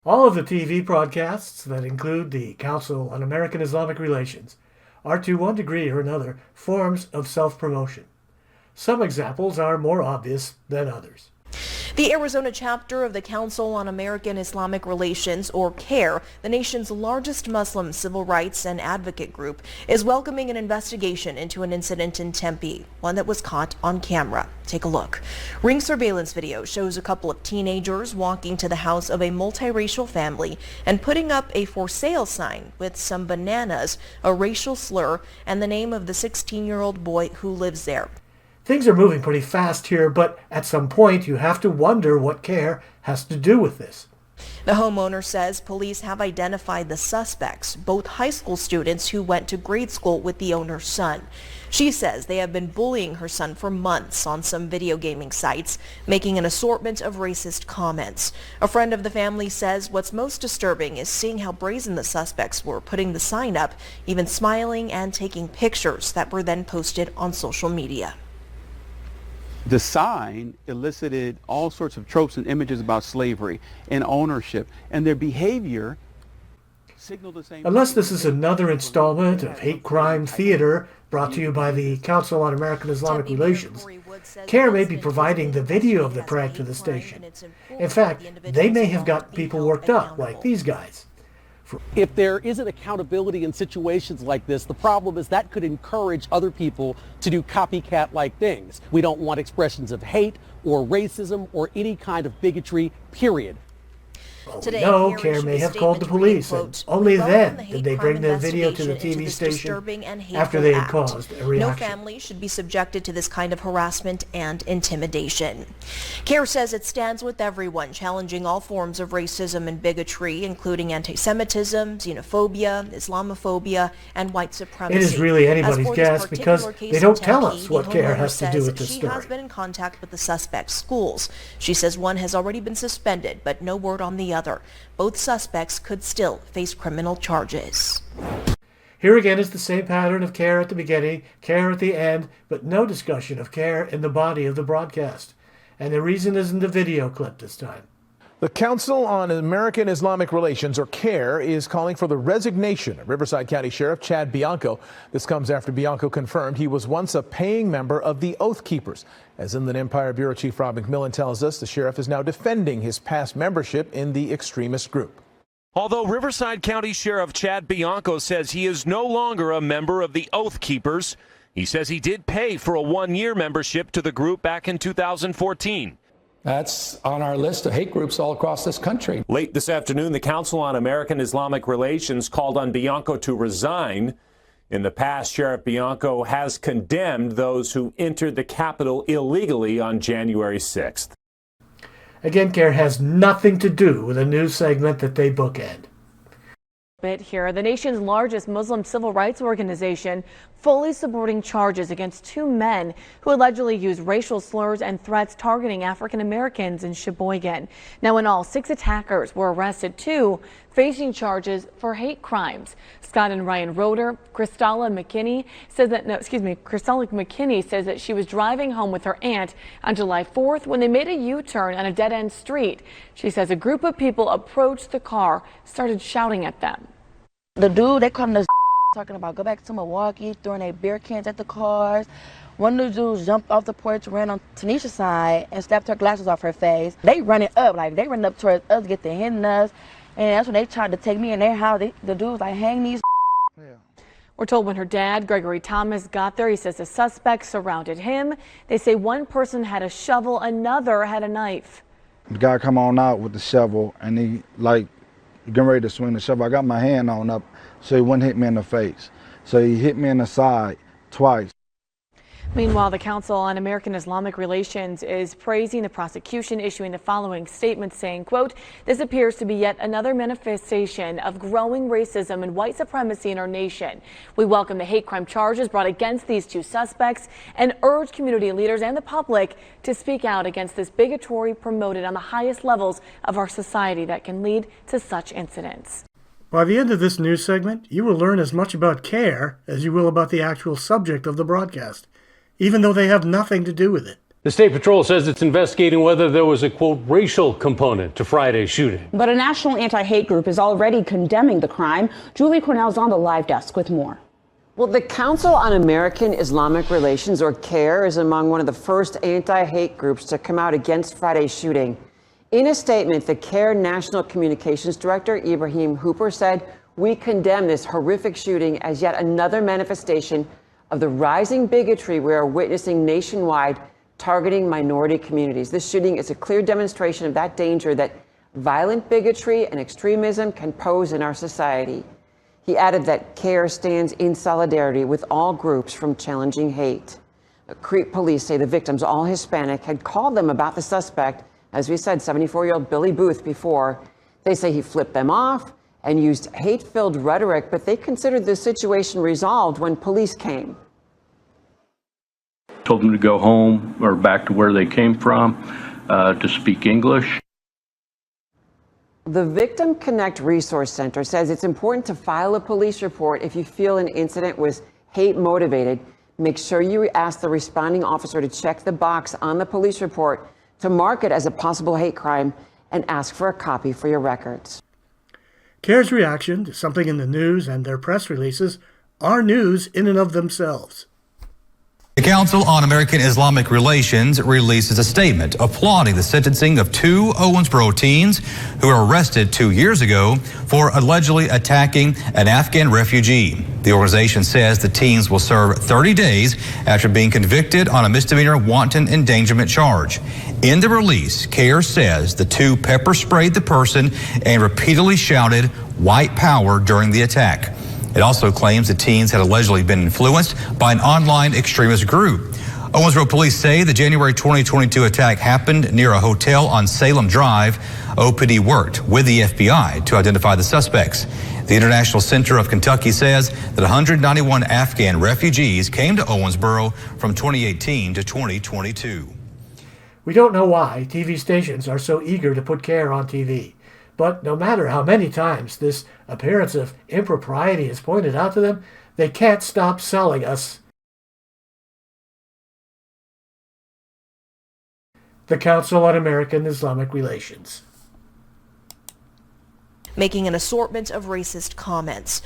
All of the TV broadcasts that include the Council on American Islamic Relations are to one degree or another forms of self-promotion. Some examples are more obvious than others. The Arizona chapter of the Council on American Islamic Relations, or CAIR, the nation's largest Muslim civil rights and advocate group, is welcoming an investigation into an incident in Tempe, one that was caught on camera. Take a look. Ring surveillance video shows a couple of teenagers walking to the house of a multiracial family and putting up a for sale sign with some bananas, a racial slur, and the name of the 16-year-old boy who lives there. Things are moving pretty fast here, but at some point you have to wonder what CAIR has to do with this. The homeowner says police have identified the suspects, both high school students who went to grade school with the owner's son. She says they have been bullying her son for months on some video gaming sites, making an assortment of racist comments. A friend of the family says what's most disturbing is seeing how brazen the suspects were putting the sign up, even smiling and taking pictures that were then posted on social media. The sign elicited all sorts of tropes and images about slavery and ownership, and their behavior signaled the same. Unless this is another installment of hate crime theater brought to you by the Council on American Islamic Relations, CAIR may be providing the video of the prank to the station. In fact, they may have got people worked up, like these guys. If there isn't accountability in situations like this, the problem is that could encourage other people to do copycat-like things. We don't want expressions of hate or racism or any kind of bigotry, period. Today, CAIR may have called the police, and only then did they bring the video to the TV station after they had caused a reaction. No family should be subjected to this kind of harassment and intimidation. CAIR says it stands with everyone challenging all forms of racism and bigotry, including anti-Semitism, xenophobia, Islamophobia, and white supremacy. It is really anybody's guess because they don't tell us what CAIR has to do with this story. She has been in contact with the suspect's schools. She says one has already been suspended, but no word on the other. Both suspects could still face criminal charges. Here again is the same pattern of CAIR at the beginning, CAIR at the end, but no discussion of CAIR in the body of the broadcast. And the reason is in the video clip this time. The Council on American Islamic Relations, or CAIR, is calling for the resignation of Riverside County Sheriff Chad Bianco. This comes after Bianco confirmed he was once a paying member of the Oath Keepers. As Inland Empire Bureau Chief Rob McMillan tells us, the sheriff is now defending his past membership in the extremist group. Although Riverside County Sheriff Chad Bianco says he is no longer a member of the Oath Keepers, he says he did pay for a one-year membership to the group back in 2014. That's on our list of hate groups all across this country. Late this afternoon, the Council on American Islamic Relations called on Bianco to resign. In the past, Sheriff Bianco has condemned those who entered the Capitol illegally on January 6th. Again, CAIR has nothing to do with a news segment that they bookend. Here, the nation's largest Muslim civil rights organization fully supporting charges against two men who allegedly used racial slurs and threats targeting African Americans in Sheboygan. Now, in all, 6 attackers were arrested, 2 facing charges for hate crimes. Scott and Ryan Roeder, Cristala McKinney says that she was driving home with her aunt on July 4th when they made a U-turn on a dead-end street. She says a group of people approached the car, started shouting at them. The dude, they called us talking about go back to Milwaukee, throwing their beer cans at the cars. One of the dudes jumped off the porch, ran on Tanisha's side, and slapped her glasses off her face. They running up, like they run up towards us, get to hitting us. And that's when they tried to take me in their house. The dudes like, hang these. Yeah. We're told when her dad, Gregory Thomas, got there, he says the suspects surrounded him. They say one person had a shovel, another had a knife. The guy come on out with the shovel, and he like getting ready to swing the shovel. I got my hand on up so he wouldn't hit me in the face. So he hit me in the side twice. Meanwhile, the Council on American Islamic Relations is praising the prosecution, issuing the following statement saying, quote, "This appears to be yet another manifestation of growing racism and white supremacy in our nation. We welcome the hate crime charges brought against these two suspects and urge community leaders and the public to speak out against this bigotry promoted on the highest levels of our society that can lead to such incidents." By the end of this news segment, you will learn as much about CAIR as you will about the actual subject of the broadcast, even though they have nothing to do with it. The State Patrol says it's investigating whether there was a, quote, racial component to Friday's shooting. But a national anti-hate group is already condemning the crime. Julie Cornell's on the live desk with more. Well, the Council on American Islamic Relations, or CAIR, is among one of the first anti-hate groups to come out against Friday's shooting. In a statement, the CAIR National Communications Director, Ibrahim Hooper, said, "We condemn this horrific shooting as yet another manifestation of the rising bigotry we are witnessing nationwide, targeting minority communities. This shooting is a clear demonstration of that danger that violent bigotry and extremism can pose in our society." He added that CAIR stands in solidarity with all groups from challenging hate. Crete police say the victims, all Hispanic, had called them about the suspect, as we said, 74-year-old Billy Booth, before. They say he flipped them off and used hate-filled rhetoric, but they considered the situation resolved when police came. Told them to go home or back to where they came from, to speak English. The Victim Connect Resource Center says it's important to file a police report if you feel an incident was hate motivated. Make sure you ask the responding officer to check the box on the police report to mark it as a possible hate crime and ask for a copy for your records. CAIR's reaction to something in the news and their press releases are news in and of themselves. The Council on American Islamic Relations releases a statement applauding the sentencing of two Owensboro teens who were arrested 2 years ago for allegedly attacking an Afghan refugee. The organization says the teens will serve 30 days after being convicted on a misdemeanor wanton endangerment charge. In the release, CAIR says the two pepper sprayed the person and repeatedly shouted "white power" during the attack. It also claims the teens had allegedly been influenced by an online extremist group. Owensboro police say the January 2022 attack happened near a hotel on Salem Drive. OPD worked with the FBI to identify the suspects. The International Center of Kentucky says that 191 Afghan refugees came to Owensboro from 2018 to 2022. We don't know why TV stations are so eager to put CAIR on TV. But no matter how many times this appearance of impropriety is pointed out to them, they can't stop selling us the Council on American Islamic Relations, making an assortment of racist comments.